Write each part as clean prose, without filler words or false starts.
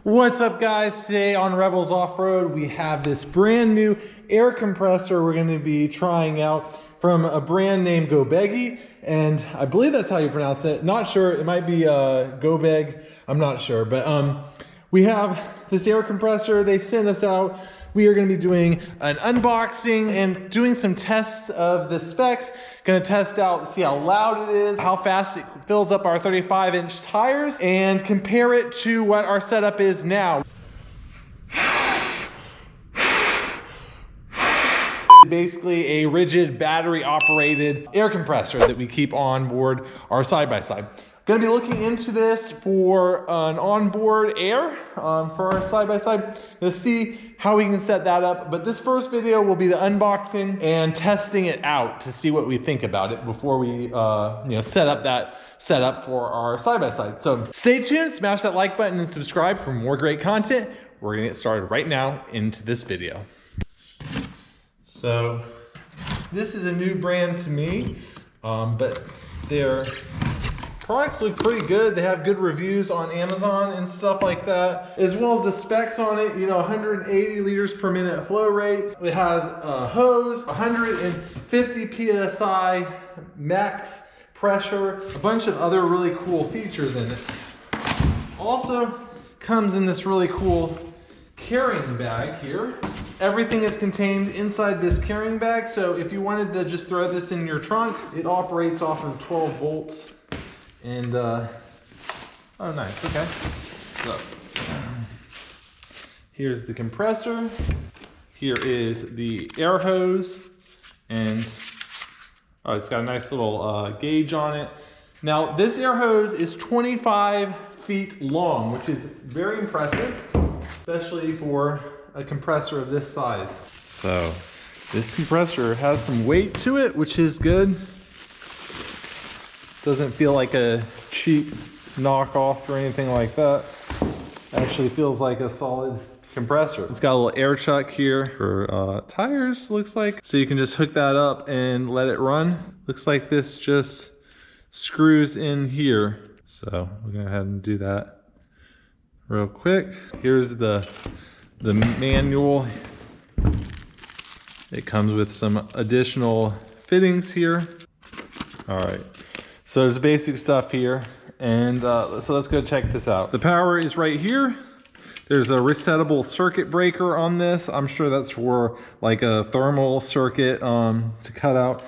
What's up, guys? Today on Rebels Off-Road, we have this brand new air compressor we're going to be trying out from a brand named Gobege, and I believe that's how you pronounce it. Not sure, it might be Gobege, I'm not sure, but we have this air compressor. They sent us out. We are going to be doing an unboxing and doing some tests of the specs. Going to test out, see how loud it is, how fast it fills up our 35-inch tires, and compare it to what our setup is now. Basically a rigid battery operated air compressor that we keep on board our side-by-side. Going to be looking into this for an onboard air for our side-by-side. Going to see how we can set that up. But this first video will be the unboxing and testing it out to see what we think about it before we set up that setup for our side-by-side. So stay tuned, smash that like button and subscribe for more great content. We're going to get started right now into this video. So this is a new brand to me, but they're products look pretty good. They have good reviews on Amazon and stuff like that, as well as the specs on it. 180 liters per minute flow rate. It has a hose, 150 psi max pressure, a bunch of other really cool features in it. Also comes in this really cool carrying bag here. Everything is contained inside this carrying bag, so if you wanted to just throw this in your trunk, it operates off of 12 volts. And, oh nice, okay. So, here's the compressor. Here is the air hose. And, oh, it's got a nice little gauge on it. Now, this air hose is 25 feet long, which is very impressive, especially for a compressor of this size. So, this compressor has some weight to it, which is good. Doesn't feel like a cheap knockoff or anything like that. Actually feels like a solid compressor. It's got a little air chuck here for tires, looks like. So you can just hook that up and let it run. Looks like this just screws in here. So we're gonna go ahead and do that real quick. Here's the manual. It comes with some additional fittings here. All right. So there's basic stuff here, and so let's go check this out. The power is right here. There's a resettable circuit breaker on this. I'm sure that's for like a thermal circuit to cut out.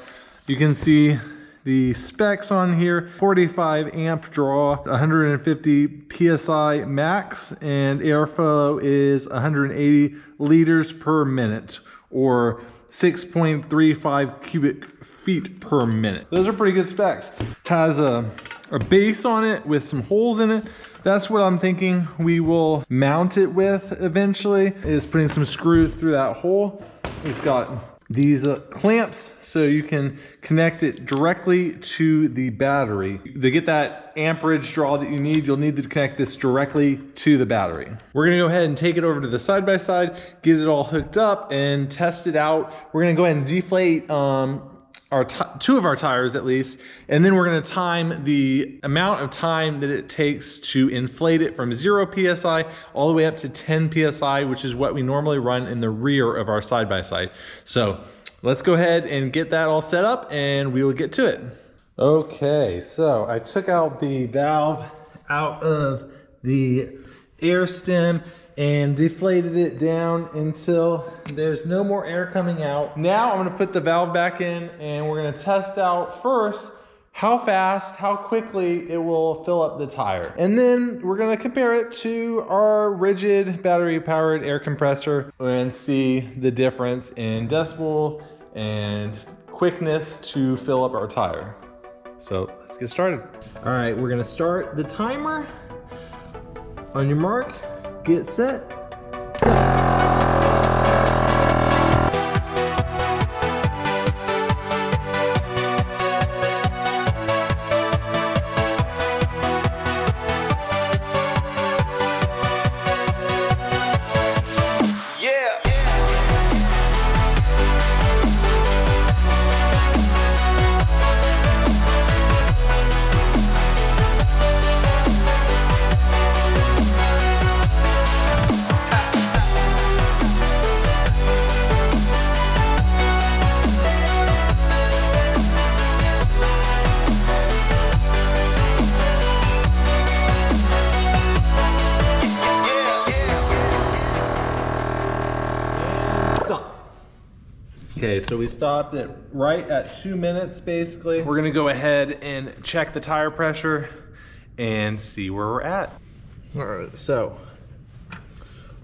You can see the specs on here: 45 amp draw, 150 psi max, and airflow is 180 liters per minute, or 6.35 cubic feet per minute. Those are pretty good specs. It has a base on it with some holes in it. That's what I'm thinking we will mount it with eventually, is putting some screws through that hole. It's got these clamps so you can connect it directly to the battery. To get that amperage draw that you need, you'll need to connect this directly to the battery. We're gonna go ahead and take it over to the side-by-side, get it all hooked up and test it out. We're gonna go ahead and deflate two of our tires at least, and then we're going to time the amount of time that it takes to inflate it from 0 psi all the way up to 10 psi, which is what we normally run in the rear of our side-by-side. So let's go ahead and get that all set up and we will get to it. Okay, so I took out the valve out of the air stem and deflated it down until there's no more air coming out. Now I'm gonna put the valve back in and we're gonna test out first how fast, how quickly it will fill up the tire. And then we're gonna compare it to our rigid battery powered air compressor and see the difference in decibel and quickness to fill up our tire. So let's get started. All right, we're gonna start the timer. On your mark, get set. Okay, so we stopped it right at 2 minutes basically. We're gonna go ahead and check the tire pressure and see where we're at. All right, so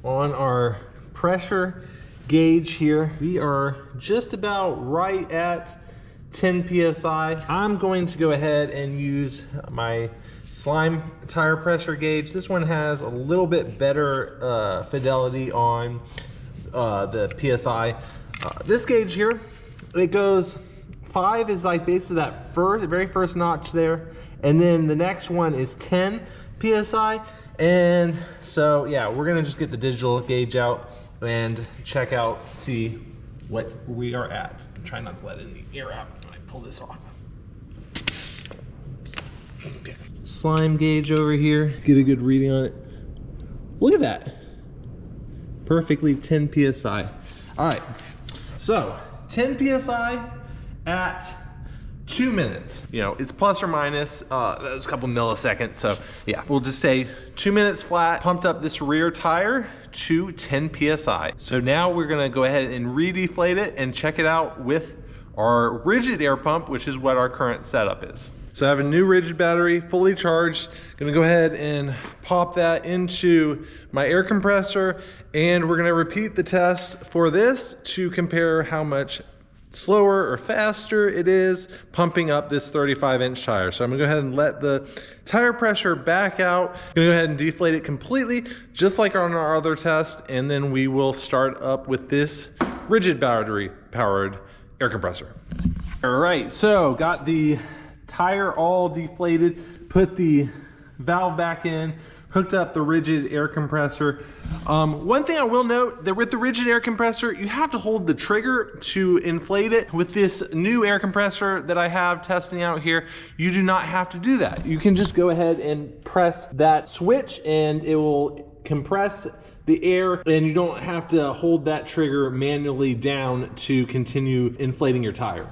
on our pressure gauge here, we are just about right at 10 PSI. I'm going to go ahead and use my Slime tire pressure gauge. This one has a little bit better fidelity on the PSI. This gauge here, it goes 5 is like basically that very first notch there, and then the next one is 10 PSI. And so yeah, we're gonna just get the digital gauge out and check out, see what we are at. I'm trying not to let any air out when I pull this off. Okay. Slime gauge over here, get a good reading on it. Look at that, perfectly 10 PSI. All right, so 10 PSI at 2 minutes. You know, it's plus or minus, that was a couple milliseconds. So yeah, we'll just say 2 minutes flat, pumped up this rear tire to 10 PSI. So now we're gonna go ahead and re-deflate it and check it out with our rigid air pump, which is what our current setup is. So I have a new rigid battery, fully charged. Gonna go ahead and pop that into my air compressor, and we're gonna repeat the test for this to compare how much slower or faster it is pumping up this 35-inch tire. So I'm gonna go ahead and let the tire pressure back out. I'm gonna go ahead and deflate it completely, just like on our other test, and then we will start up with this rigid battery powered air compressor. All right, so got the tire all deflated, put the valve back in, hooked up the rigid air compressor. One thing I will note, that with the rigid air compressor, you have to hold the trigger to inflate it. With this new air compressor that I have testing out here, you do not have to do that. You can just go ahead and press that switch and it will compress the air, and you don't have to hold that trigger manually down to continue inflating your tire.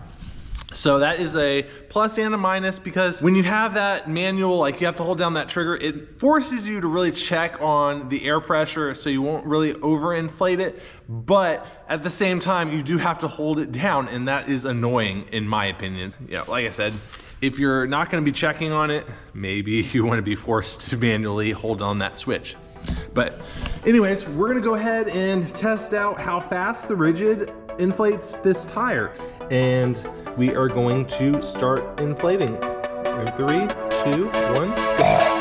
So that is a plus and a minus, because when you have that manual, like you have to hold down that trigger, it forces you to really check on the air pressure so you won't really overinflate it. But at the same time, you do have to hold it down, and that is annoying in my opinion. Yeah, like I said, if you're not gonna be checking on it, maybe you wanna be forced to manually hold on that switch. But anyways, we're gonna go ahead and test out how fast the rigid inflates this tire. And we are going to start inflating. In 3, 2, 1, go.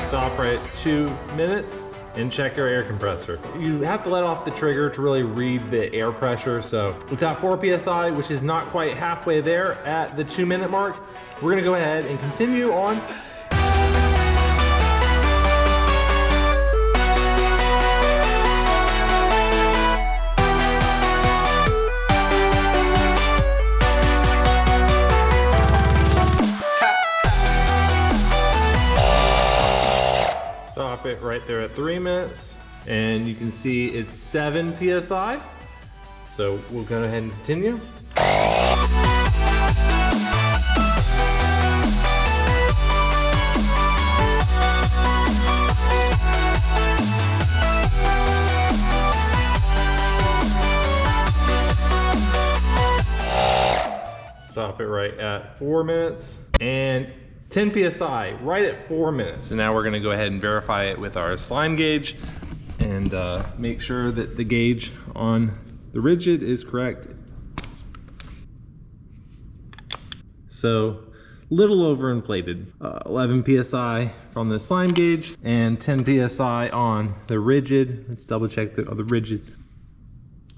Stop right at 2 minutes and check your air compressor. You have to let off the trigger to really read the air pressure. So it's at 4 PSI, which is not quite halfway there at the 2 minute mark. We're gonna go ahead and continue on. Stop it right there at 3 minutes, and you can see it's 7 PSI. So we'll go ahead and continue. Stop it right at 4 minutes, and 10 PSI right at 4 minutes. So now we're gonna go ahead and verify it with our slime gauge and make sure that the gauge on the rigid is correct. So little overinflated. 11 PSI from the slime gauge and 10 PSI on the rigid. Let's double check the rigid.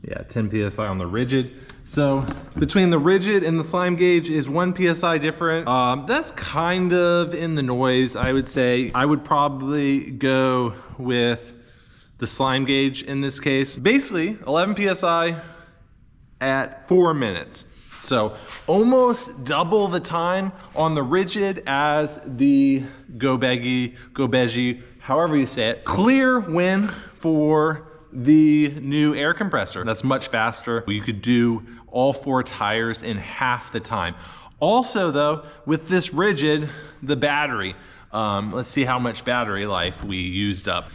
Yeah, 10 PSI on the rigid. So between the rigid and the slime gauge is 1 PSI different. That's kind of in the noise, I would say. I would probably go with the slime gauge in this case. Basically, 11 PSI at 4 minutes. So almost double the time on the rigid as the Gobege, however you say it. Clear win for the new air compressor. That's much faster. You could do all 4 tires in half the time. Also though, with this rigid, the battery, let's see how much battery life we used up.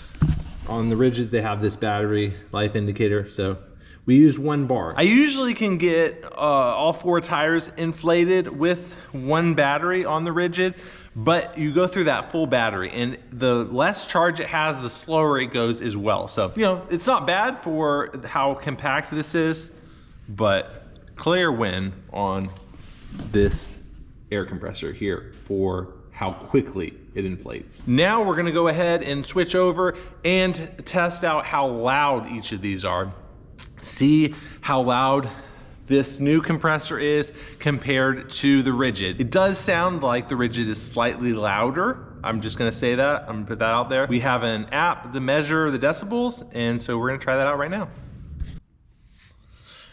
On the rigids, they have this battery life indicator, so we used 1 bar. I usually can get all 4 tires inflated with 1 battery on the rigid, but you go through that full battery, and the less charge it has, the slower it goes as well. So, you know, it's not bad for how compact this is, but clear win on this air compressor here for how quickly it inflates. Now we're gonna go ahead and switch over and test out how loud each of these are. See how loud this new compressor is compared to the rigid. It does sound like the rigid is slightly louder. I'm just gonna say that, I'm gonna put that out there. We have an app to measure the decibels, and so we're gonna try that out right now.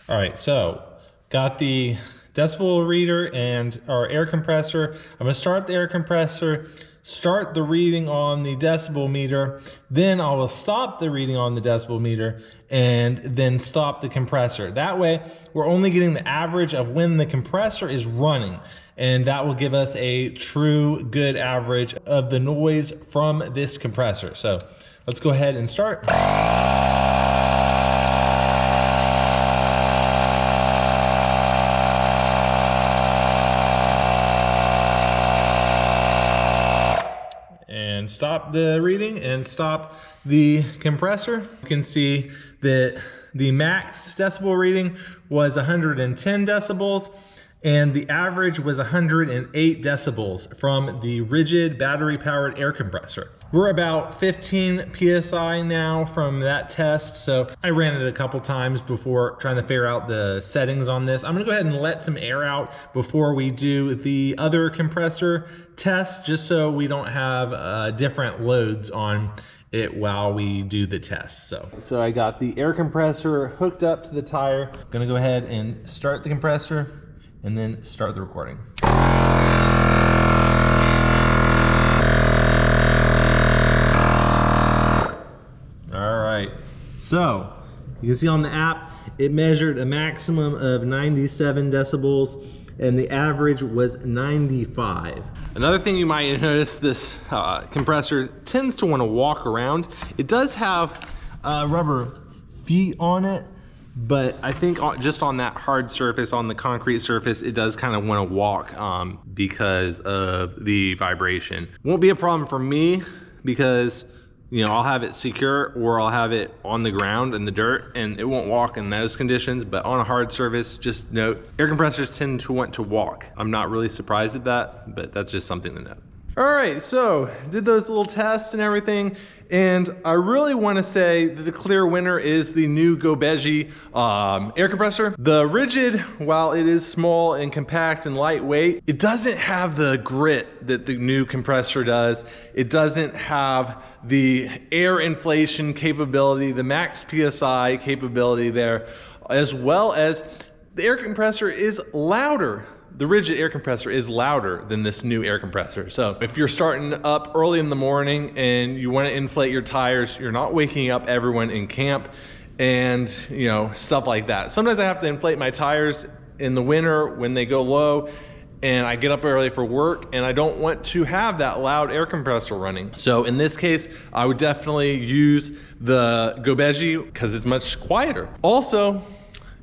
All right, so got the decibel reader and our air compressor. I'm gonna start the air compressor, start the reading on the decibel meter, then I will stop the reading on the decibel meter and then stop the compressor. That way, we're only getting the average of when the compressor is running, and that will give us a true good average of the noise from this compressor. So let's go ahead and start. And stop the reading and stop the compressor. You can see that the max decibel reading was 110 decibels and the average was 108 decibels from the rigid battery powered air compressor. We're about 15 PSI now from that test, so I ran it a couple times before trying to figure out the settings on this. I'm gonna go ahead and let some air out before we do the other compressor test, just so we don't have different loads on it while we do the test. So I got the air compressor hooked up to the tire. I'm gonna go ahead and start the compressor and then start the recording. All right, so you can see on the app, it measured a maximum of 97 decibels and the average was 95. Another thing you might notice, this compressor tends to want to walk around. It does have rubber feet on it, but I think just on that hard surface, on the concrete surface, it does kind of want to walk because of the vibration. Won't be a problem for me because, you know, I'll have it secure or I'll have it on the ground in the dirt and it won't walk in those conditions, but on a hard surface, just note, air compressors tend to want to walk. I'm not really surprised at that, but that's just something to note. All right, so did those little tests and everything, and I really want to say that the clear winner is the new Gobege air compressor. The rigid, while it is small and compact and lightweight, it doesn't have the grit that the new compressor does. It doesn't have the air inflation capability, the max PSI capability there, as well as the air compressor is louder. The rigid air compressor is louder than this new air compressor. So if you're starting up early in the morning and you want to inflate your tires, you're not waking up everyone in camp and, you know, stuff like that. Sometimes I have to inflate my tires in the winter when they go low and I get up early for work and I don't want to have that loud air compressor running. So in this case, I would definitely use the Gobege because it's much quieter. Also,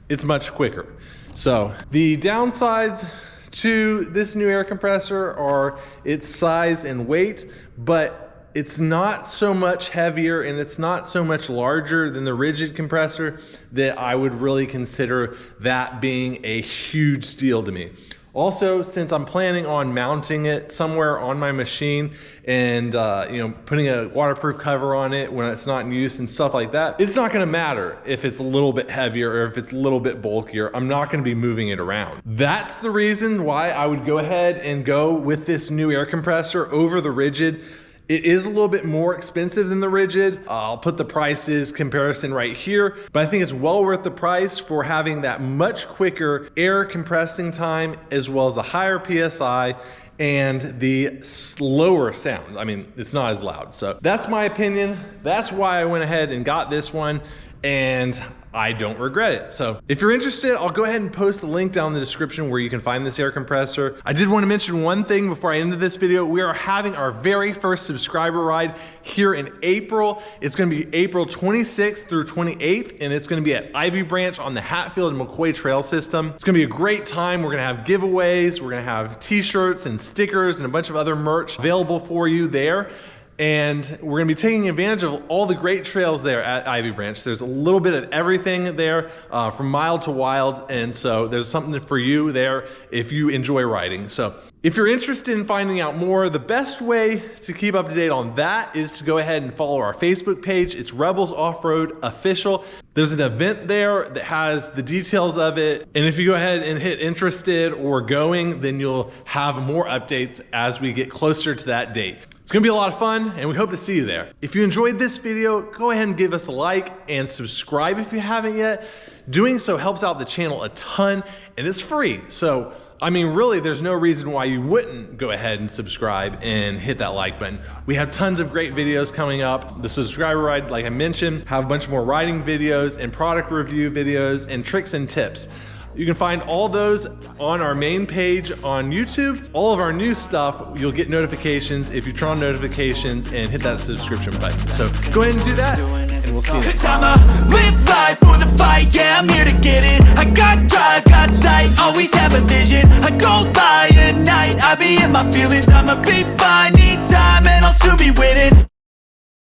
it's much quicker. So the downsides to this new air compressor are its size and weight, but it's not so much heavier and it's not so much larger than the rigid compressor that I would really consider that being a huge deal to me. Also, since I'm planning on mounting it somewhere on my machine and you know, putting a waterproof cover on it when it's not in use and stuff like that, it's not gonna matter if it's a little bit heavier or if it's a little bit bulkier. I'm not gonna be moving it around. That's the reason why I would go ahead and go with this new air compressor over the rigid. It is a little bit more expensive than the rigid. I'll put the prices comparison right here, but I think it's well worth the price for having that much quicker air compressing time, as well as the higher PSI and the slower sound. I mean, it's not as loud. So that's my opinion. That's why I went ahead and got this one, and I don't regret it. So if you're interested, I'll go ahead and post the link down in the description where you can find this air compressor. I did want to mention one thing before I end this video. We are having our very first subscriber ride here in April. It's going to be April 26th through 28th, and it's going to be at Ivy Branch on the Hatfield and McCoy Trail System. It's going to be a great time. We're going to have giveaways. We're going to have t-shirts and stickers and a bunch of other merch available for you there. And we're gonna be taking advantage of all the great trails there at Ivy Branch. There's a little bit of everything there, from mild to wild, and so there's something for you there if you enjoy riding. So if you're interested in finding out more, the best way to keep up to date on that is to go ahead and follow our Facebook page. It's Rebels Off-Road Official. There's an event there that has the details of it, and if you go ahead and hit interested or going, then you'll have more updates as we get closer to that date. It's gonna be a lot of fun, and we hope to see you there. If you enjoyed this video, go ahead and give us a like and subscribe if you haven't yet. Doing so helps out the channel a ton, and it's free. So, I mean, really, there's no reason why you wouldn't go ahead and subscribe and hit that like button. We have tons of great videos coming up. The subscriber ride, like I mentioned, have a bunch more riding videos and product review videos and tricks and tips. You can find all those on our main page on YouTube. All of our new stuff, you'll get notifications if you turn on notifications and hit that subscription button. So go ahead and do that, and we'll see you next time. Live life for the fight, yeah, I'm here to get it. I got drive, got sight, always have a vision. I don't lie at night, I be in my feelings. I'ma be fine, need time, and I'll soon be winning.